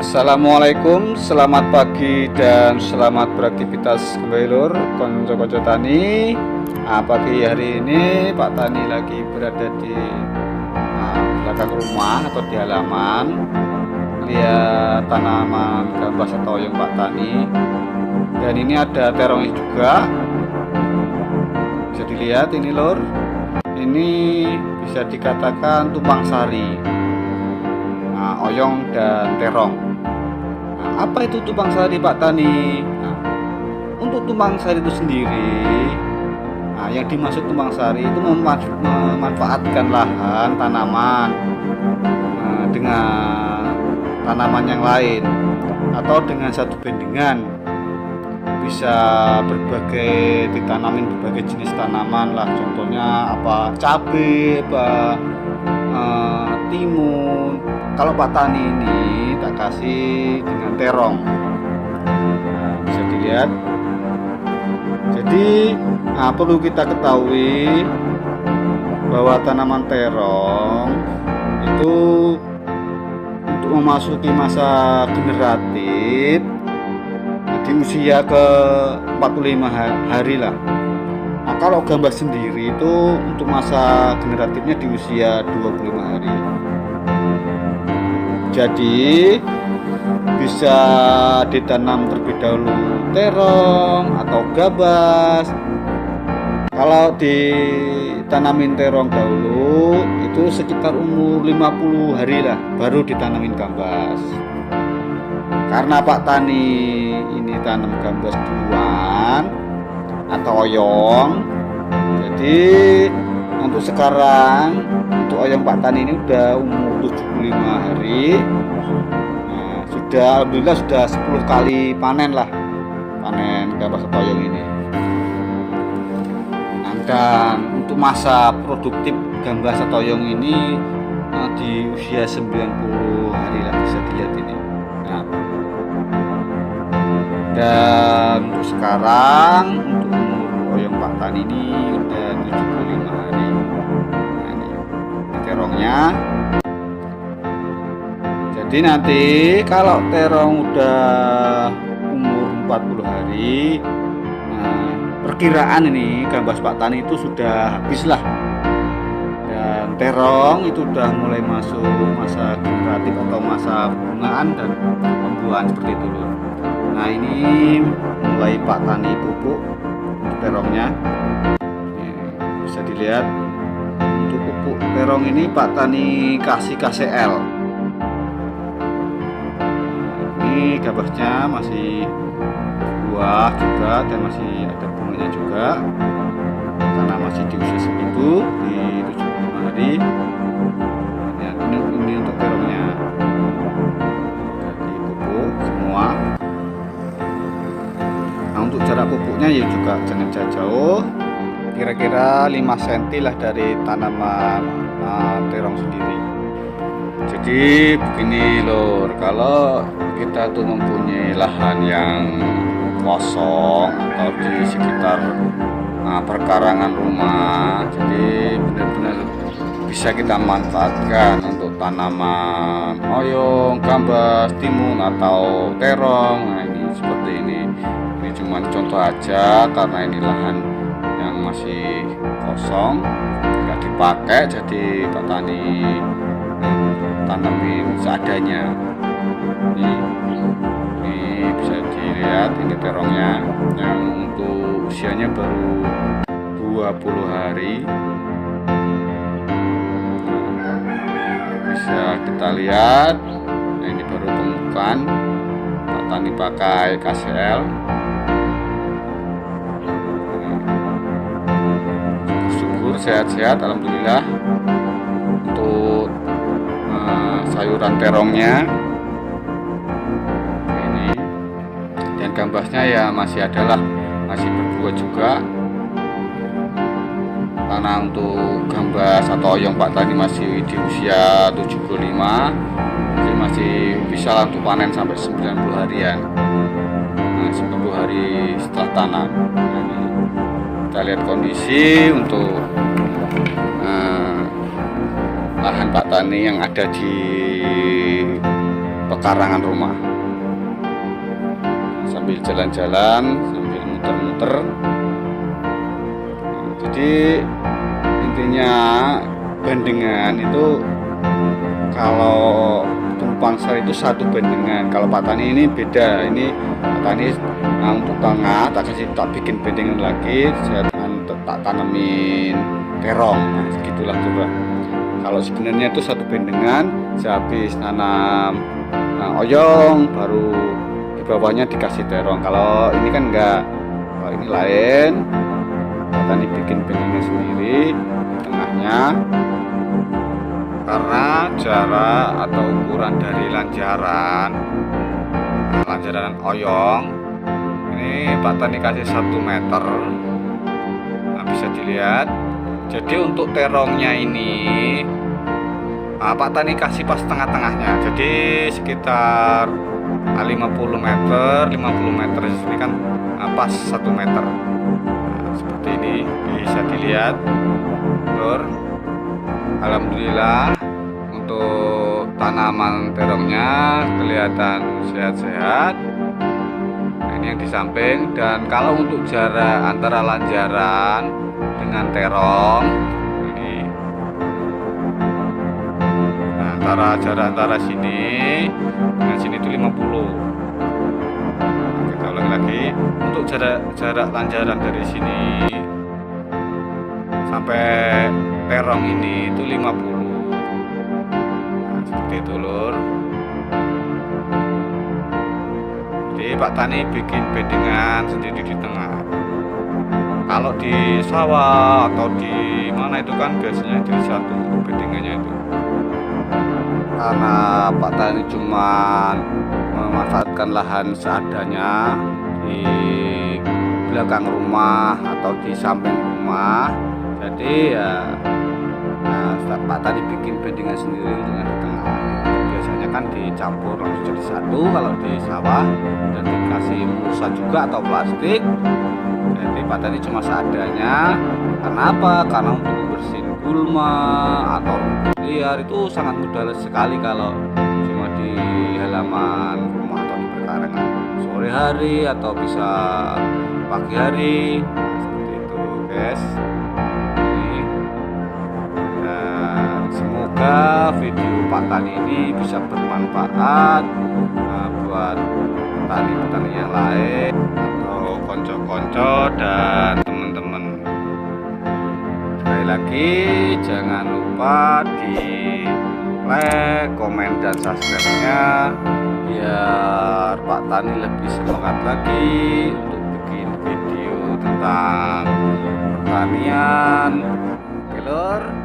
Assalamualaikum, selamat pagi dan selamat beraktivitas kembali lur konco-konco tani. Pagi hari ini Pak Tani lagi berada di belakang rumah atau di halaman, lihat tanaman gambas atau oyong Pak Tani. Dan ini ada terongnya juga, bisa dilihat ini lur. Ini bisa dikatakan tumpang sari, oyong dan terong. Apa itu tumpang sari Pak Tani? Untuk tumpang sari itu sendiri, yang dimaksud tumpang sari itu memanfaatkan lahan tanaman dengan tanaman yang lain atau dengan satu bendengan. Bisa ditanamin berbagai jenis tanaman lah, contohnya apa, cabai, timun. Kalau Pak Tani ini tak kasih dengan terong, bisa dilihat. Jadi perlu kita ketahui bahwa tanaman terong itu untuk memasuki masa generatif di usia ke 45 hari lah. Kalau gambas sendiri itu untuk masa generatifnya di usia 25 hari. Jadi bisa ditanam terlebih dahulu terong atau gambas. Kalau ditanamin terong dahulu itu sekitar umur 50 hari lah baru ditanamin gambas. Karena Pak Tani ini tanam gambas duluan atau oyong, jadi untuk sekarang untuk oyong Pak Tani ini udah umur 75 hari. Alhamdulillah sudah 10 kali panen gambas atau oyong ini. Dan untuk masa produktif gambas atau oyong ini di usia 90 hari lah, bisa dilihat ini. Dan untuk sekarang untuk umur oyong Pak Tani ini udah 75 hari. Ini terongnya. Jadi nanti kalau terong udah umur 40 hari, perkiraan ini gambas Pak Tani itu sudah habis lah. Dan terong itu udah mulai masuk masa generatif atau masa bungaan dan pembuahan seperti itu loh. Nah, ini mulai Pak Tani pupuk untuk terongnya. Bisa dilihat untuk pupuk terong ini Pak Tani kasih KCL. Ini gambasnya masih buah juga dan masih ada bunganya juga, karena masih di usia segitu di 75 hari. Ini untuk terongnya jadi pupuk semua. Nah, untuk jarak pupuknya ya juga jangan jauh, kira-kira 5 cm lah dari tanaman terong sendiri. Jadi begini lur, kalau kita tuh mempunyai lahan yang kosong atau di sekitar perkarangan rumah, jadi benar-benar bisa kita manfaatkan untuk tanaman oyong, gambas, timun atau terong. Nah, ini seperti ini. Ini cuma contoh aja karena ini lahan yang masih kosong, nggak dipakai, jadi Pak Tani tanamin seadanya. Ini bisa dilihat, ini terongnya yang untuk usianya baru 20 hari. Bisa kita lihat, nah ini baru pembukaan. Pak Tani pakai KCL. Syukur sehat-sehat, alhamdulillah. Untuk sayuran terongnya ini, dan gambasnya ya masih adalah masih berbuah juga, karena untuk gambas atau oyong Pak Tani masih di usia 75, jadi masih bisa untuk panen sampai 90 harian. 10 hari setelah tanam. Nah, ini kita lihat kondisi untuk lahan Pak Tani yang ada di pekarangan rumah. Sambil jalan-jalan, sambil muter-muter. Nah, jadi intinya bendengan itu kalau tumpang sari itu 1 bendengan. Kalau Pak Tani ini beda. Ini Pak Tani untuk tengah tak bikin bendengan lagi, saya tak tanemin terong. Nah, segitulah coba. Kalau sebenarnya itu 1 bendengan, saya habis nanam oyong, baru di bawahnya dikasih terong. Kalau ini kan enggak, kalau ini lain. Pak Tani bikin bendengan sendiri di tengahnya. Karena jarak atau ukuran dari lanjaran oyong ini Pak Tani kasih 1 meter. Nah, bisa dilihat. Jadi untuk terongnya ini Pak Tani kasih pas tengah-tengahnya. Jadi sekitar 50 meter di sini kan pas 1 meter. Nah, seperti ini bisa dilihat, Lur. Alhamdulillah untuk tanaman terongnya kelihatan sehat-sehat. Nah, ini yang di samping. Dan kalau untuk jarak antara lanjaran dengan terong ini, nah, jarak antara sini dengan sini itu 50. Nah, kita ulangi lagi. Untuk jarak lanjaran dari sini sampai terong ini itu 50. Nah, seperti itu, Lur. Jadi Pak Tani bikin bendengan sendiri di tengah. Kalau di sawah atau di mana itu kan biasanya jadi 1 bendengannya itu. Karena Pak Tani cuma memanfaatkan lahan seadanya di belakang rumah atau di samping rumah. Jadi ya, Pak Tani bikin bendengan sendiri dengan di tengah. Biasanya kan dicampur langsung jadi 1 kalau di sawah, dan dikasih mulsa juga atau plastik. Jadi Pak Tani cuma seadanya. Karena apa? Karena untuk membersihin gulma atau liar itu sangat mudah sekali kalau cuma di halaman rumah atau di pekarangan. Sore hari atau bisa pagi hari. Nah, seperti itu, guys. Semoga video Pak Tani ini bisa bermanfaat buat petani-petani yang lain atau konco-konco dan teman-teman. Sekali lagi jangan lupa di like, komen, dan subscribe-nya biar Pak Tani lebih semangat lagi untuk bikin video tentang pertanian. Oke, Lur.